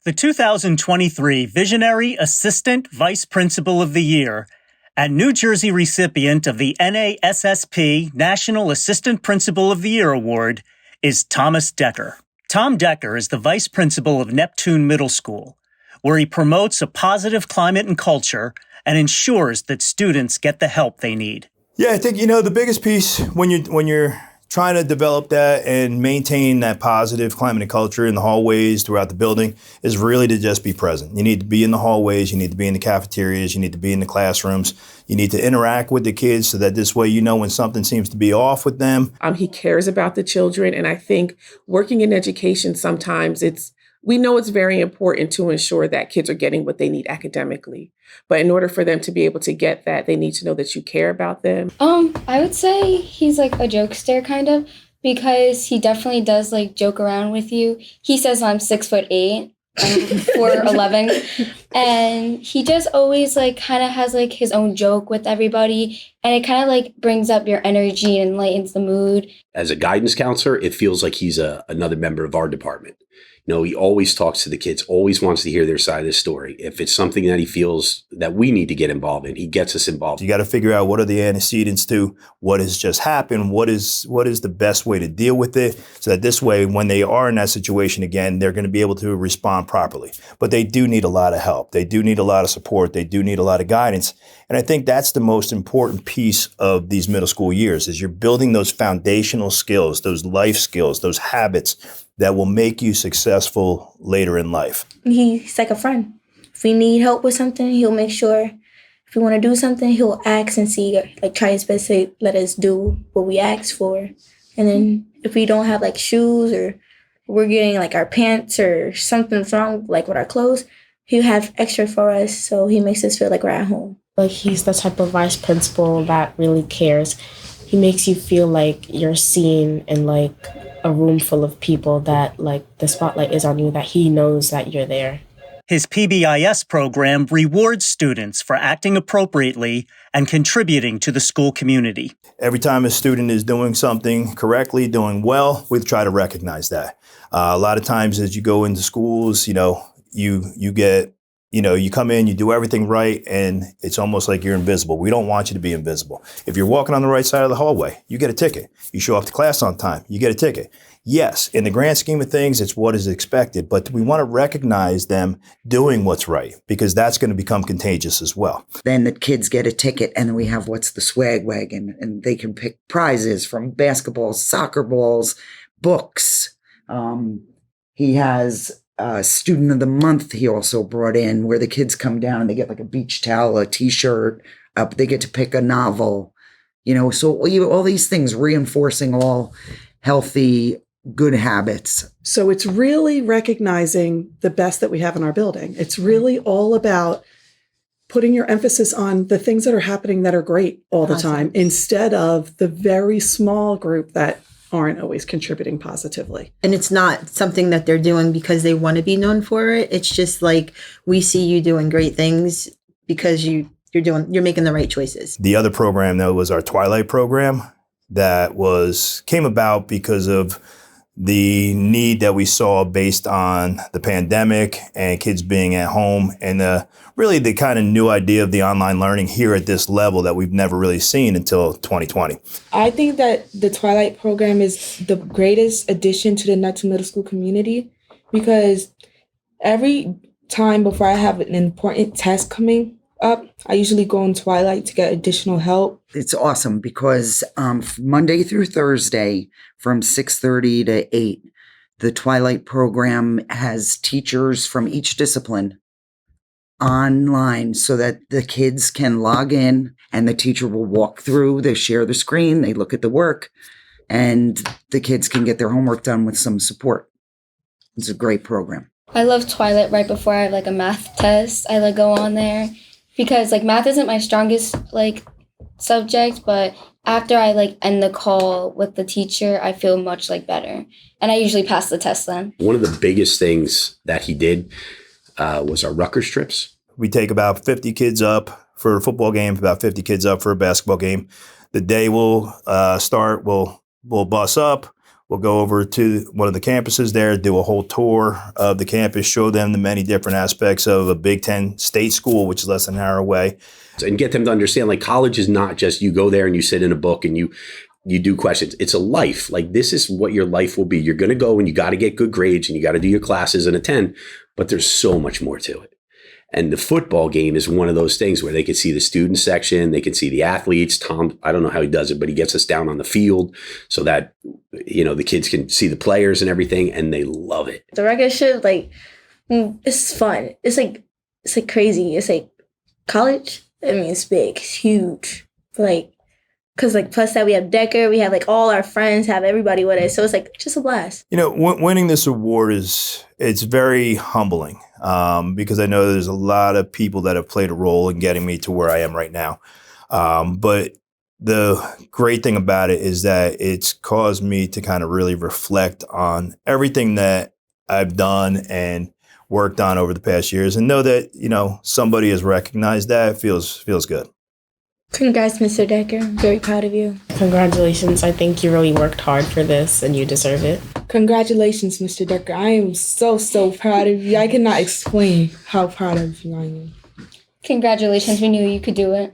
The 2023 Visionary Assistant Vice Principal of the Year and New Jersey recipient of the NASSP National Assistant Principal of the Year Award is Thomas Decker. Tom Decker is the Vice Principal of Neptune Middle School, where he promotes a positive climate and culture and ensures that students get the help they need. Yeah, I think, the biggest piece when you're trying to develop that and maintain that positive climate and culture in the hallways throughout the building is really to just be present. You need to be in the hallways, you need to be in the cafeterias, you need to be in the classrooms, you need to interact with the kids so that this way when something seems to be off with them. He cares about the children, and I think working in education sometimes we know it's very important to ensure that kids are getting what they need academically. But in order for them to be able to get that, they need to know that you care about them. I would say he's like a jokester kind of, because he definitely does like joke around with you. He says I'm 6'8", I'm 4'11", and he just always like kind of has like his own joke with everybody, and it kind of like brings up your energy and lightens the mood. As a guidance counselor, it feels like he's another member of our department. He always talks to the kids, always wants to hear their side of the story. If it's something that he feels that we need to get involved in, he gets us involved. You got to figure out what are the antecedents to what has just happened, what is the best way to deal with it, so that this way, when they are in that situation again, they're going to be able to respond properly. But they do need a lot of help. They do need a lot of support. They do need a lot of guidance. And I think that's the most important piece of these middle school years, is you're building those foundational skills, those life skills, those habits that will make you successful later in life. He's like a friend. If we need help with something, he'll make sure. If we want to do something, he'll ask and see, like try his best to let us do what we ask for. And then if we don't have like shoes, or we're getting like our pants or something's wrong like with our clothes, he'll have extra for us, so he makes us feel like we're at home. Like he's the type of vice principal that really cares. He makes you feel like you're seen in like a room full of people, that like the spotlight is on you, that he knows that you're there. His PBIS program rewards students for acting appropriately and contributing to the school community. Every time a student is doing something correctly, doing well, we try to recognize that. A lot of times as you go into schools, you get, you come in, you do everything right, and it's almost like you're invisible. We don't want you to be invisible. If you're walking on the right side of the hallway, you get a ticket. You show up to class on time, you get a ticket. Yes, in the grand scheme of things, it's what is expected, but we want to recognize them doing what's right, because that's going to become contagious as well. Then the kids get a ticket, and we have what's the swag wagon, and they can pick prizes from basketballs, soccer balls, books. He has Student of the Month he also brought in, where the kids come down and they get like a beach towel, a t-shirt, they get to pick a novel, so all these things reinforcing all healthy, good habits. So it's really recognizing the best that we have in our building. It's really all about putting your emphasis on the things that are happening that are great all the time, instead of the very small group that aren't always contributing positively. And it's not something that they're doing because they want to be known for it. It's just like, we see you doing great things because you're making the right choices. The other program, though, was our Twilight program that came about because of the need that we saw based on the pandemic and kids being at home, and really the kind of new idea of the online learning here at this level that we've never really seen until 2020. I think that the Twilight program is the greatest addition to the Neptune Middle School community, because every time before I have an important test coming up, I usually go on Twilight to get additional help. It's awesome because Monday through Thursday from 6:30 to 8, the Twilight program has teachers from each discipline online so that the kids can log in and the teacher will walk through, they share the screen, they look at the work, and the kids can get their homework done with some support. It's a great program. I love Twilight right before I have like a math test. I go on there because like math isn't my strongest subject, but after I end the call with the teacher, I feel much better. And I usually pass the test then. One of the biggest things that he did was our Rutgers trips. We take about 50 kids up for a football game, about 50 kids up for a basketball game. The day will start, we'll bus up, We'll go over to one of the campuses there, do a whole tour of the campus, show them the many different aspects of a Big Ten state school, which is less than an hour away. And get them to understand, like, college is not just you go there and you sit in a book and you do questions. It's a life. Like, this is what your life will be. You're going to go and you got to get good grades and you got to do your classes and attend, but there's so much more to it. And the football game is one of those things where they can see the student section, they can see the athletes. Tom, I don't know how he does it, but he gets us down on the field so that, the kids can see the players and everything, and they love it. The regular shift, like, it's fun. It's like crazy. It's like college. I mean, it's big, it's huge. Like, because, like, plus that we have Decker, we have, like, all our friends, have everybody with us. So it's, like, just a blast. Winning this award it's very humbling because I know there's a lot of people that have played a role in getting me to where I am right now. But the great thing about it is that it's caused me to kind of really reflect on everything that I've done and worked on over the past years and know that, somebody has recognized that. It feels good. Congrats, Mr. Decker. I'm very proud of you. Congratulations. I think you really worked hard for this and you deserve it. Congratulations, Mr. Decker. I am so, so proud of you. I cannot explain how proud of you I am. Congratulations. We knew you could do it.